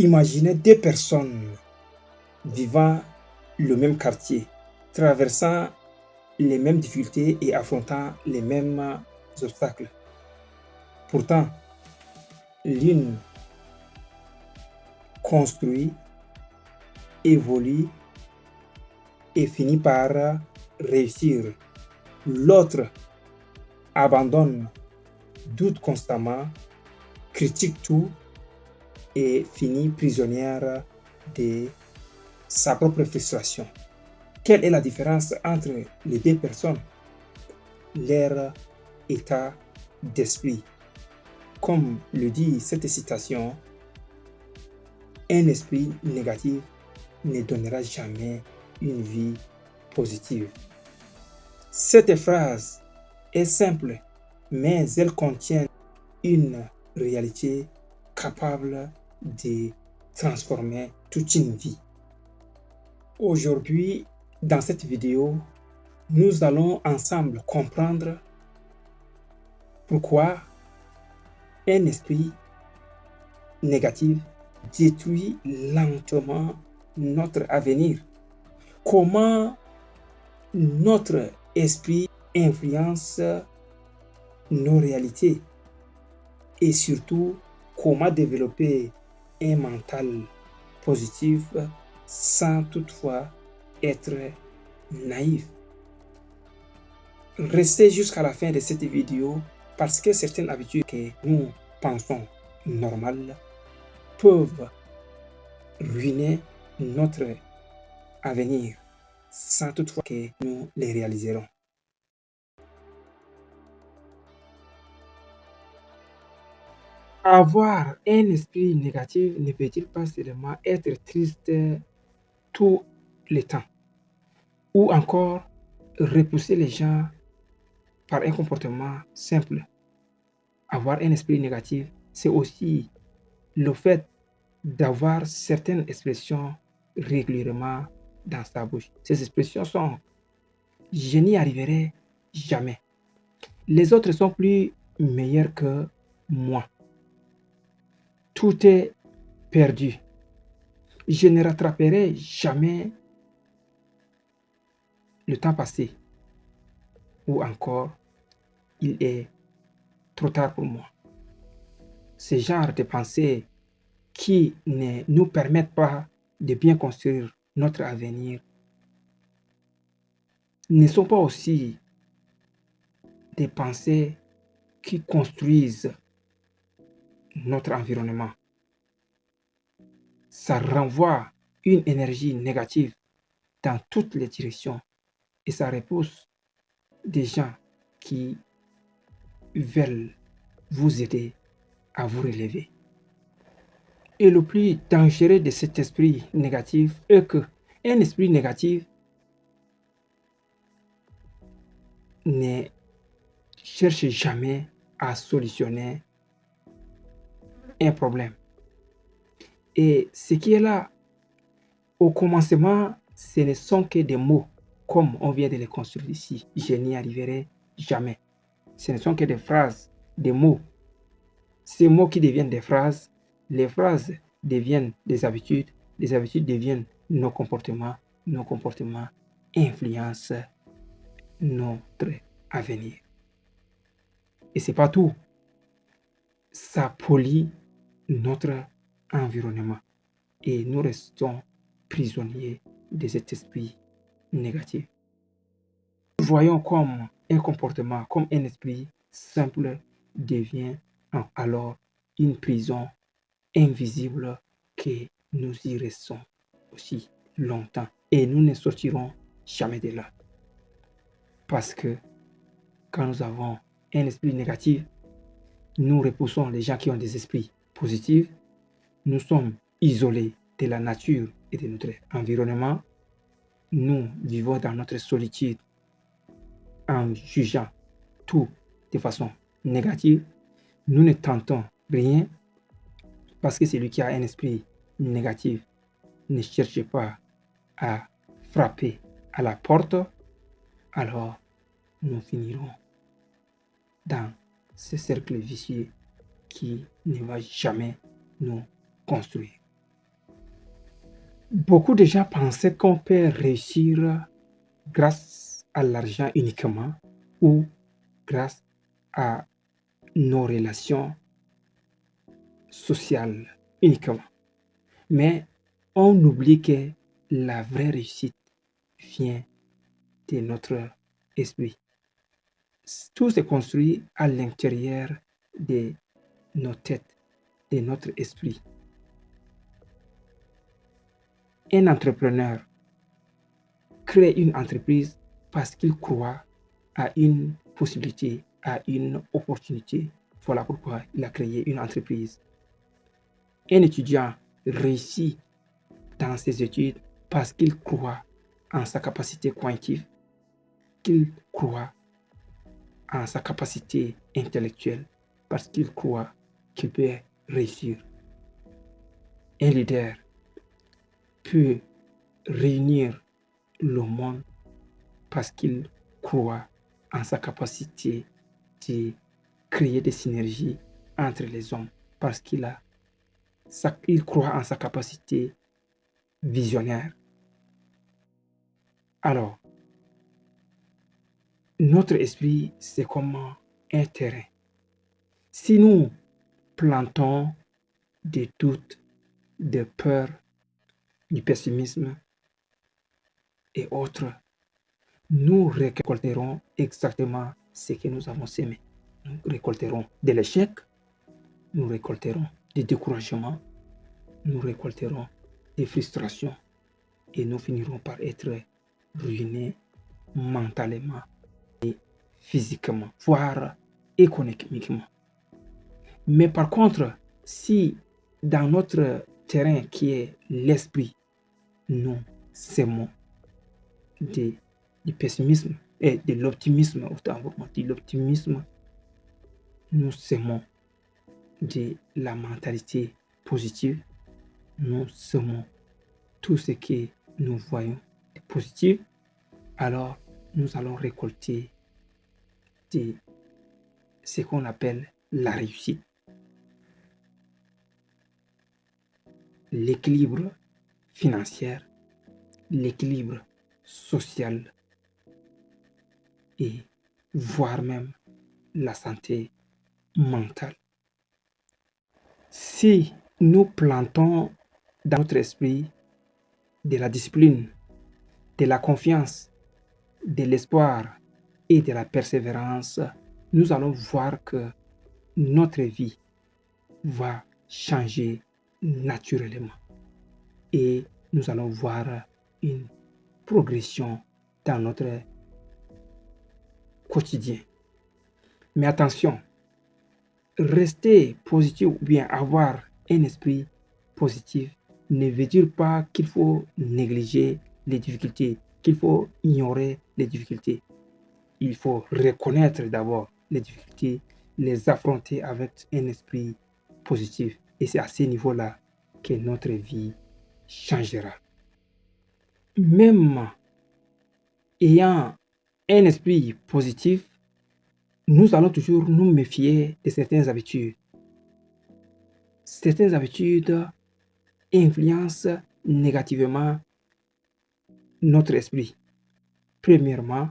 Imaginez deux personnes vivant le même quartier, traversant les mêmes difficultés et affrontant les mêmes obstacles. Pourtant, l'une construit, évolue et finit par réussir. L'autre abandonne, doute constamment, critique tout et finit prisonnière de sa propre frustration. Quelle est la différence entre les deux personnes? Leur état d'esprit. Comme le dit cette citation, un esprit négatif ne donnera jamais une vie positive. Cette phrase est simple, mais elle contient une réalité capable de transformer toute une vie. Aujourd'hui, dans cette vidéo, nous allons ensemble comprendre pourquoi un esprit négatif détruit lentement notre avenir. Comment notre esprit influence nos réalités et surtout comment développer un mental positif sans toutefois être naïf. Restez jusqu'à la fin de cette vidéo parce que certaines habitudes que nous pensons normales peuvent ruiner notre avenir sans toutefois que nous les réaliserons. Avoir un esprit négatif ne peut-il pas seulement être triste tout le temps ou encore repousser les gens par un comportement simple? Avoir un esprit négatif, c'est aussi le fait d'avoir certaines expressions régulièrement dans sa bouche. Ces expressions sont: je n'y arriverai jamais. Les autres sont plus meilleurs que moi. Tout est perdu. Je ne rattraperai jamais le temps passé. Ou encore, il est trop tard pour moi. Ce genre de pensées qui ne nous permettent pas de bien construire notre avenir ne sont pas aussi des pensées qui construisent notre environnement. Ça renvoie une énergie négative dans toutes les directions et ça repousse des gens qui veulent vous aider à vous relever. Et le plus dangereux de cet esprit négatif est que un esprit négatif ne cherche jamais à solutionner un problème. Et ce qui est là, au commencement, ce ne sont que des mots, comme on vient de les construire ici. Je n'y arriverai jamais. Ce ne sont que des phrases, des mots. Ces mots qui deviennent des phrases, les phrases deviennent des habitudes deviennent nos comportements influencent notre avenir. Et c'est pas tout. Ça pollue notre environnement et nous restons prisonniers de cet esprit négatif. Nous voyons comme un comportement, comme un esprit simple devient alors une prison invisible que nous y restons aussi longtemps et nous ne sortirons jamais de là. Parce que quand nous avons un esprit négatif, nous repoussons les gens qui ont des esprits positifs. Nous sommes isolés de la nature et de notre environnement. Nous vivons dans notre solitude en jugeant tout de façon négative. Nous ne tentons rien parce que celui qui a un esprit négatif ne cherche pas à frapper à la porte. Alors nous finirons dans ce cercle vicieux qui ne va jamais nous construire. Beaucoup de gens pensaient qu'on peut réussir grâce à l'argent uniquement ou grâce à nos relations sociales uniquement. Mais on oublie que la vraie réussite vient de notre esprit. Tout se construit à l'intérieur de nos têtes, de notre esprit. Un entrepreneur crée une entreprise parce qu'il croit à une possibilité, à une opportunité. Voilà pourquoi il a créé une entreprise. Un étudiant réussit dans ses études parce qu'il croit en sa capacité cognitive, qu'il croit en sa capacité intellectuelle, parce qu'il croit qu'il peut réussir. Un leader peut réunir le monde parce qu'il croit en sa capacité de créer des synergies entre les hommes, parce qu'il croit en sa capacité visionnaire. Alors, notre esprit, c'est comme un terrain. Si nous plantons des doutes, des peurs, du pessimisme et autres, nous récolterons exactement ce que nous avons semé. Nous récolterons de l'échec, nous récolterons des découragements, nous récolterons des frustrations et nous finirons par être ruinés mentalement et physiquement, voire économiquement. Mais par contre, si dans notre terrain qui est l'esprit, nous semons du pessimisme et de l'optimisme, autant pour moi, de l'optimisme, nous semons de la mentalité positive, nous semons tout ce que nous voyons de positif, alors nous allons récolter de ce qu'on appelle la réussite. L'équilibre financier, l'équilibre social et voire même la santé mentale. Si nous plantons dans notre esprit de la discipline, de la confiance, de l'espoir et de la persévérance, nous allons voir que notre vie va changer naturellement et nous allons voir une progression dans notre quotidien. Mais attention, rester positif ou bien avoir un esprit positif ne veut dire pas qu'il faut négliger les difficultés, qu'il faut ignorer les difficultés. Il faut reconnaître d'abord les difficultés, les affronter avec un esprit positif. Et c'est à ce niveau-là que notre vie changera. Même ayant un esprit positif, nous allons toujours nous méfier de certaines habitudes. Certaines habitudes influencent négativement notre esprit. Premièrement,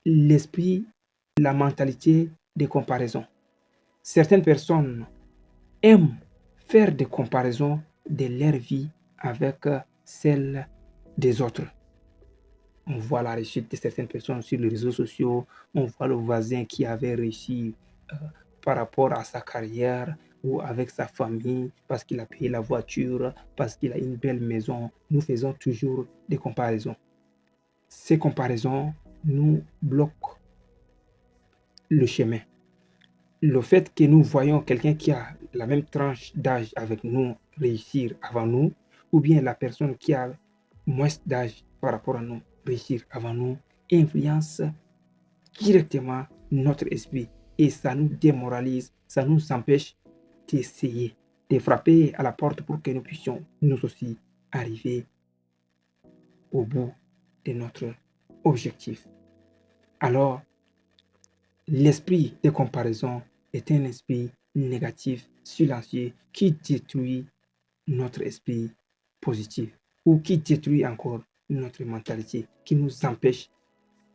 l'esprit, la mentalité de comparaison. Certaines personnes aiment faire des comparaisons de leur vie avec celle des autres. On voit la réussite de certaines personnes sur les réseaux sociaux, on voit le voisin qui avait réussi par rapport à sa carrière ou avec sa famille, parce qu'il a payé la voiture, parce qu'il a une belle maison. Nous faisons toujours des comparaisons. Ces comparaisons nous bloquent le chemin. Le fait que nous voyons quelqu'un qui a la même tranche d'âge avec nous réussir avant nous, ou bien la personne qui a moins d'âge par rapport à nous réussir avant nous, influence directement notre esprit et ça nous démoralise, ça nous empêche d'essayer, de frapper à la porte pour que nous puissions nous aussi arriver au bout de notre objectif. Alors, l'esprit de comparaison est un esprit négatif, silencieux, qui détruit notre esprit positive ou qui détruit encore notre mentalité, qui nous empêche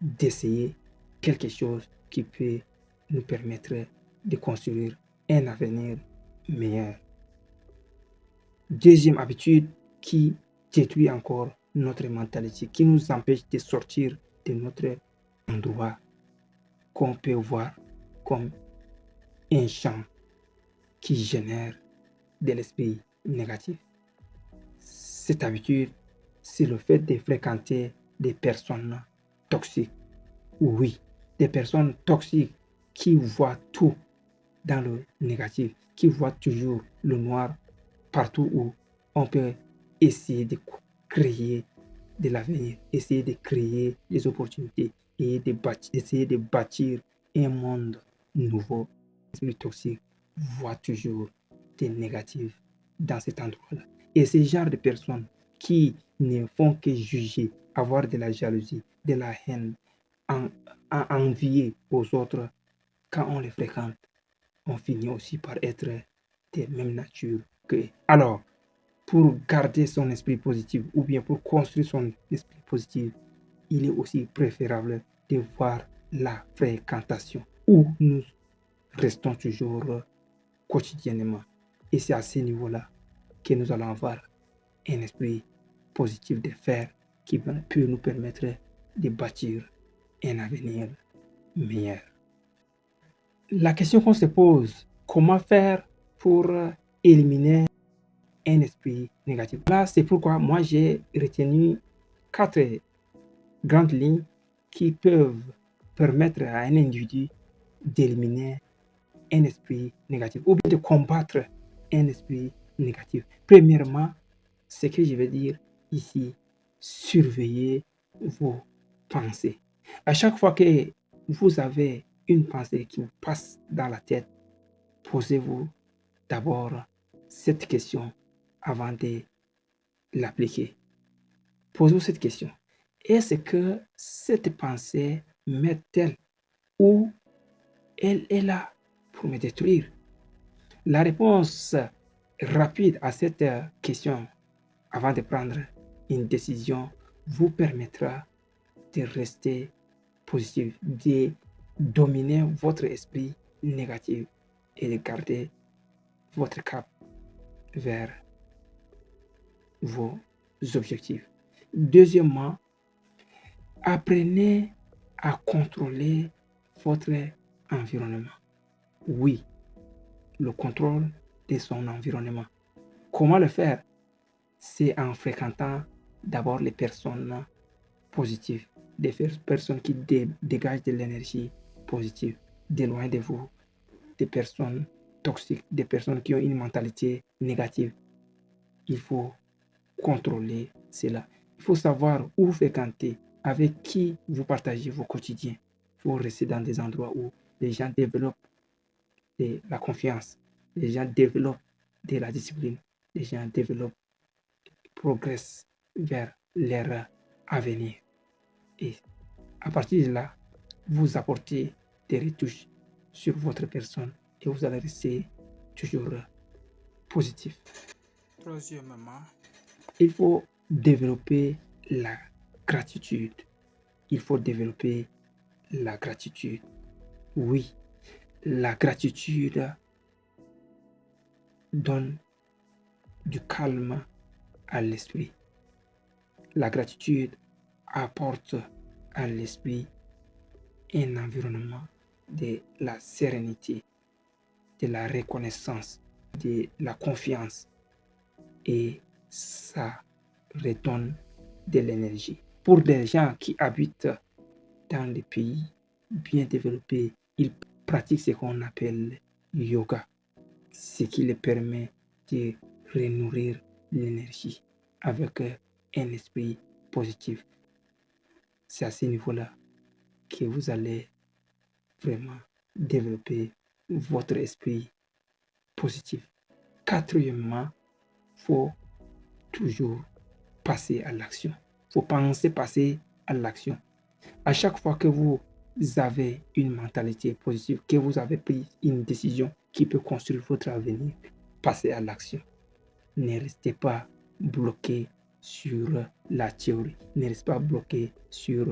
d'essayer quelque chose qui peut nous permettre de construire un avenir meilleur. Deuxième habitude qui détruit encore notre mentalité, qui nous empêche de sortir de notre endroit qu'on peut voir comme un champ qui génère de l'esprit négatif. Cette habitude, c'est le fait de fréquenter des personnes toxiques. Oui, des personnes toxiques qui voient tout dans le négatif, qui voient toujours le noir partout où on peut essayer de créer de l'avenir, essayer de créer des opportunités et essayer de bâtir un monde nouveau. L'esprit toxique voit toujours des négatifs dans cet endroit-là. Et ce genre de personnes qui ne font que juger, avoir de la jalousie, de la haine, envier aux autres, quand on les fréquente, on finit aussi par être de même nature qu'eux. Alors, pour garder son esprit positif ou bien pour construire son esprit positif, il est aussi préférable de voir la fréquentation où nous restons toujours quotidiennement. Et c'est à ce niveau-là que nous allons avoir un esprit positif de faire qui peut nous permettre de bâtir un avenir meilleur. La question qu'on se pose, comment faire pour éliminer un esprit négatif? Là, c'est pourquoi moi j'ai retenu 4 grandes lignes qui peuvent permettre à un individu d'éliminer un esprit négatif ou bien de combattre un esprit négatif. Premièrement, ce que je vais dire ici, surveillez vos pensées. À chaque fois que vous avez une pensée qui vous passe dans la tête, posez-vous d'abord cette question avant de l'appliquer. Posez-vous cette question. Est-ce que cette pensée m'aide-t-elle ou elle est là pour me détruire? La réponse rapide à cette question avant de prendre une décision vous permettra de rester positif, de dominer votre esprit négatif et de garder votre cap vers vos objectifs. Deuxièmement, apprenez à contrôler votre environnement. Oui, le contrôle de son environnement. Comment le faire? C'est en fréquentant d'abord les personnes positives, des personnes qui dégagent de l'énergie positive, de loin de vous, des personnes toxiques, des personnes qui ont une mentalité négative. Il faut contrôler cela. Il faut savoir où fréquenter, avec qui vous partagez vos quotidiens. Il faut rester dans des endroits où les gens développent de la confiance, les gens développent de la discipline, les gens développent, progressent vers leur avenir. Et à partir de là, vous apportez des retouches sur votre personne et vous allez rester toujours positif. Troisièmement, il faut développer la gratitude. Il faut développer la gratitude. Oui, la gratitude donne du calme à l'esprit. La gratitude apporte à l'esprit un environnement de la sérénité, de la reconnaissance, de la confiance et ça redonne de l'énergie. Pour des gens qui habitent dans les pays bien développés, ils pratiquent ce qu'on appelle yoga, ce qui les permet de renourrir l'énergie avec un esprit positif. C'est à ce niveau-là que vous allez vraiment développer votre esprit positif. Quatrièmement, il faut toujours passer à l'action. Il faut penser passer à l'action. À chaque fois que vous avez une mentalité positive, que vous avez pris une décision qui peut construire votre avenir, passez à l'action. Ne restez pas bloqué sur la théorie, ne reste pas bloqué sur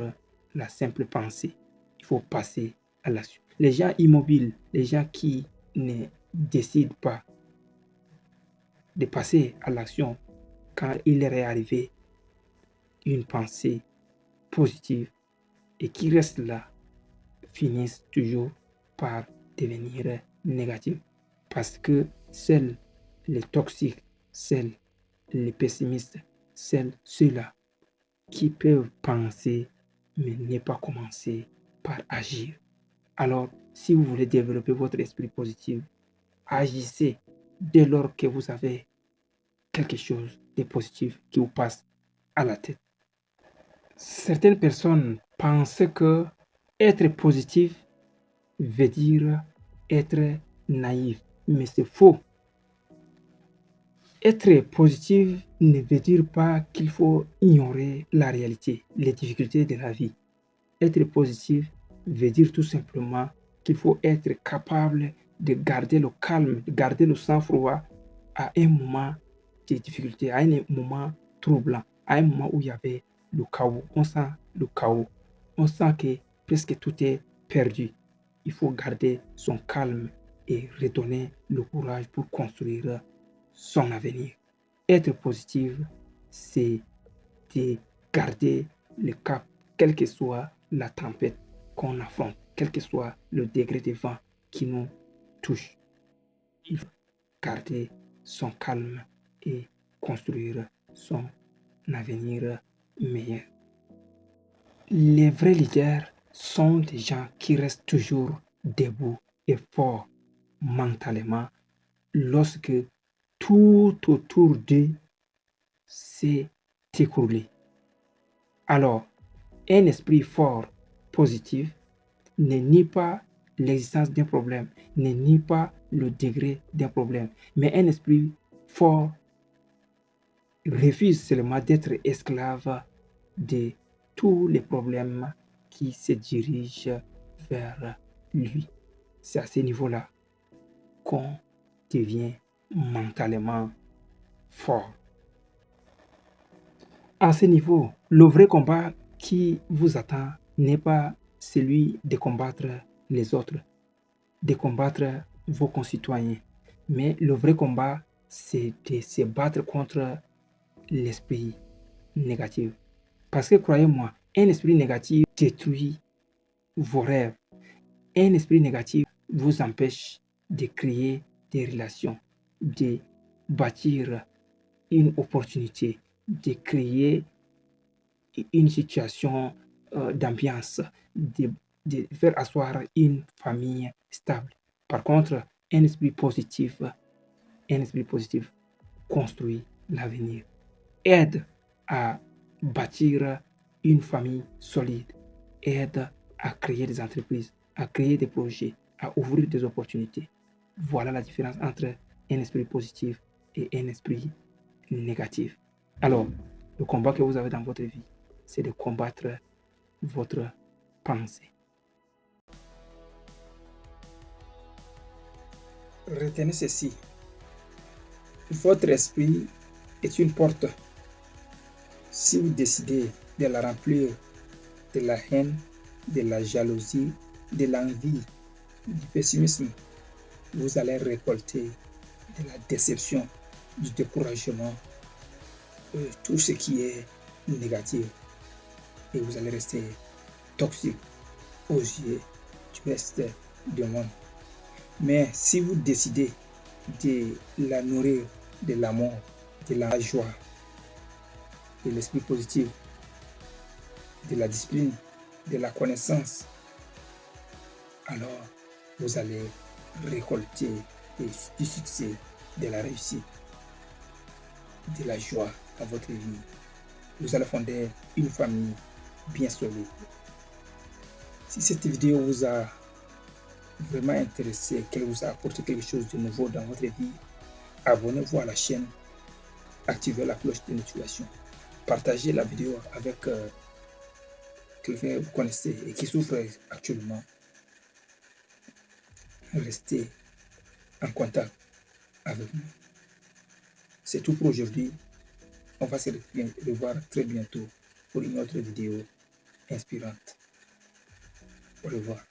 la simple pensée. Il faut passer à l'action. Les gens immobiles, les gens qui ne décident pas de passer à l'action quand il leur est arrivé une pensée positive et qui restent là, finissent toujours par devenir négatifs. Parce que seuls les toxiques, seuls les pessimistes, ceux-là qui peuvent penser mais ne pas commencer par agir. Alors, si vous voulez développer votre esprit positif, agissez dès lors que vous avez quelque chose de positif qui vous passe à la tête. Certaines personnes pensent que être positif veut dire être naïf, mais c'est faux. Être positif ne veut dire pas qu'il faut ignorer la réalité, les difficultés de la vie. Être positif veut dire tout simplement qu'il faut être capable de garder le calme, de garder le sang-froid à un moment de difficulté, à un moment troublant, à un moment où il y avait le chaos. On sent le chaos. On sent que presque tout est perdu. Il faut garder son calme et redonner le courage pour construire son avenir. Être positif, c'est de garder le cap, quelle que soit la tempête qu'on affronte, quel que soit le degré de vent qui nous touche. Il faut garder son calme et construire son avenir meilleur. Les vrais leaders sont des gens qui restent toujours debout et forts mentalement lorsque tout autour d'eux s'est écroulé. Alors, un esprit fort, positif, ne nie pas l'existence d'un problème, ne nie pas le degré d'un problème, mais un esprit fort refuse seulement d'être esclave de tous les problèmes qui se dirigent vers lui. C'est à ce niveau-là qu'on devient mentalement fort. À ce niveau, le vrai combat qui vous attend n'est pas celui de combattre les autres, de combattre vos concitoyens, mais le vrai combat, c'est de se battre contre l'esprit négatif. Parce que croyez-moi, un esprit négatif détruit vos rêves. Un esprit négatif vous empêche de créer des relations, de bâtir une opportunité, de créer une situation d'ambiance, de faire asseoir une famille stable. Par contre, un esprit positif construit l'avenir, aide à bâtir une famille solide, aide à créer des entreprises, à créer des projets, à ouvrir des opportunités. Voilà la différence entre un esprit positif et un esprit négatif. Alors, le combat que vous avez dans votre vie, c'est de combattre votre pensée. Retenez ceci. Votre esprit est une porte. Si vous décidez de la remplir de la haine, de la jalousie, de l'envie, du pessimisme, vous allez récolter de la déception, du découragement, tout ce qui est négatif. Et vous allez rester toxique aux yeux du reste du monde. Mais si vous décidez de la nourrir de l'amour, de la joie, de l'esprit positif, de la discipline, de la connaissance, alors vous allez récolter du succès, de la réussite, de la joie dans votre vie. Vous allez fonder une famille bien solide. Si cette vidéo vous a vraiment intéressé, qu'elle vous a apporté quelque chose de nouveau dans votre vie, abonnez-vous à la chaîne, activez la cloche de notification, partagez la vidéo avec quelqu'un que vous connaissez et qui souffre actuellement. Restez en contact avec nous. C'est tout pour aujourd'hui. On va se revoir très bientôt pour une autre vidéo inspirante. Au revoir.